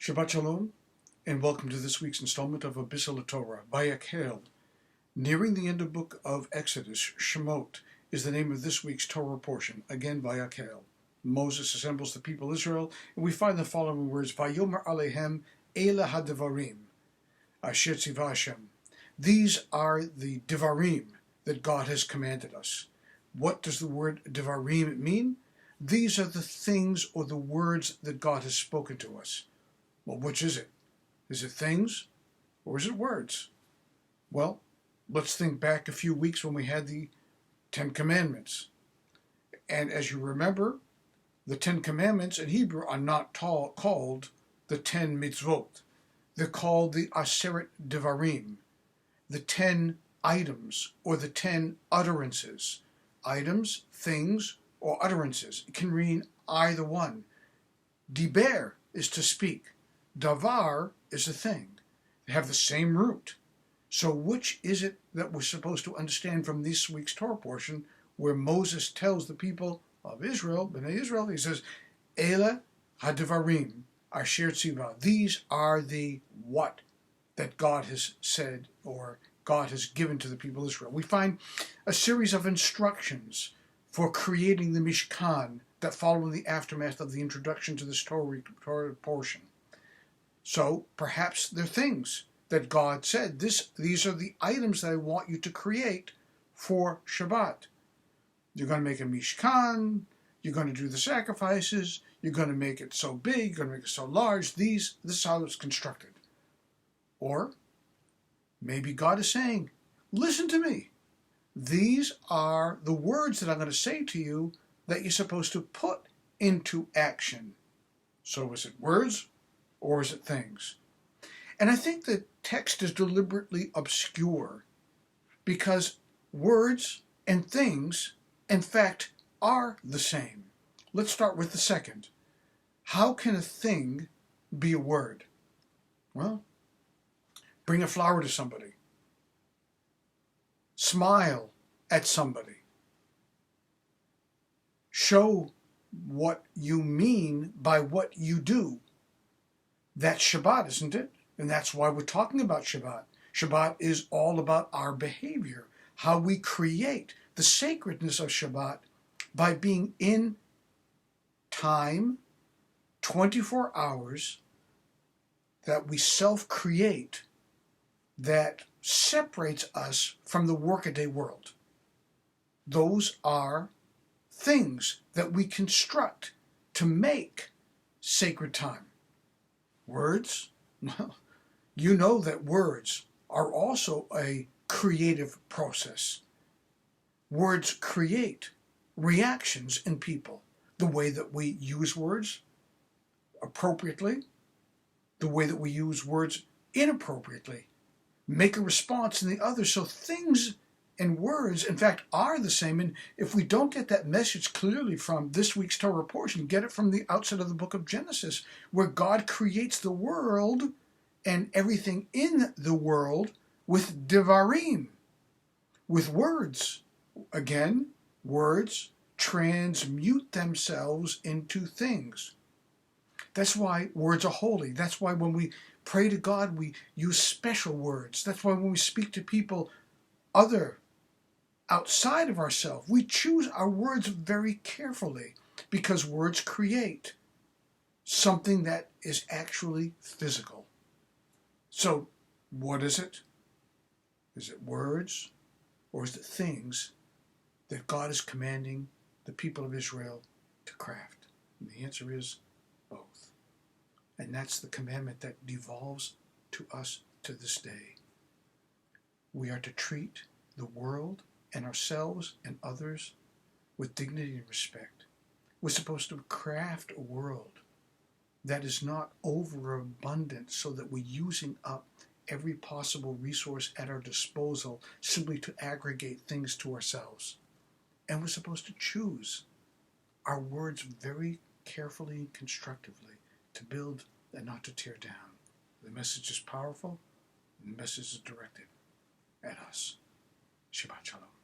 Shabbat Shalom, and welcome to this week's installment of Bisselle Torah, Vayakhel. Nearing the end of the book of Exodus, Shemot is the name of this week's Torah portion. Again, Vayakhel. Moses assembles the people of Israel, and we find the following words: Vayomer alehem Ele ha-Devarim, Asher tzivah Hashem. These are the Devarim that God has commanded us. What does the word Devarim mean? These are the things or the words that God has spoken to us. Well, which is it? Is it things or is it words? Well, let's think back a few weeks when we had the 10 Commandments. And as you remember, the 10 Commandments in Hebrew are not called the 10 Mitzvot. They're called the Aseret Devarim, the 10 items or the 10 utterances. Items, things, or utterances. It can mean either one. Diber is to speak. Davar is a thing. They have the same root. So which is it that we're supposed to understand from this week's Torah portion where Moses tells the people of Israel, Bnei Israel, he says, Ele ha-Devarim asher tzivah. These are the what that God has said or God has given to the people of Israel. We find a series of instructions for creating the Mishkan that follow in the aftermath of the introduction to this Torah portion. So perhaps they're things that God said, these are the items that I want you to create for Shabbat. You're going to make a Mishkan, you're going to do the sacrifices, you're going to make it so big, you're going to make it so large. This is how it's constructed. Or maybe God is saying, listen to me. These are the words that I'm going to say to you that you're supposed to put into action. So is it words or is it things? And I think the text is deliberately obscure because words and things, in fact, are the same. Let's start with the second. How can a thing be a word? Well, bring a flower to somebody. Smile at somebody. Show what you mean by what you do. That's Shabbat, isn't it? And that's why we're talking about Shabbat. Shabbat is all about our behavior, how we create the sacredness of Shabbat by being in time, 24 hours, that we self-create that separates us from the workaday world. Those are things that we construct to make sacred time. Words? Well, you know that words are also a creative process. Words create reactions in people. The way that we use words appropriately, the way that we use words inappropriately, make a response in the other. So things and words, in fact, are the same. And if we don't get that message clearly from this week's Torah portion, get it from the outset of the book of Genesis, where God creates the world and everything in the world with Devarim, with words. Again, words transmute themselves into things. That's why words are holy. That's why when we pray to God, we use special words. That's why when we speak to people outside of ourselves, we choose our words very carefully because words create something that is actually physical. So what is it? Is it words or is it things that God is commanding the people of Israel to craft? And the answer is both. And that's the commandment that devolves to us to this day. We are to treat the world and ourselves and others with dignity and respect. We're supposed to craft a world that is not overabundant so that we're using up every possible resource at our disposal simply to aggregate things to ourselves. And we're supposed to choose our words very carefully and constructively to build and not to tear down. The message is powerful, and the message is directed at us. Shabbat Shalom.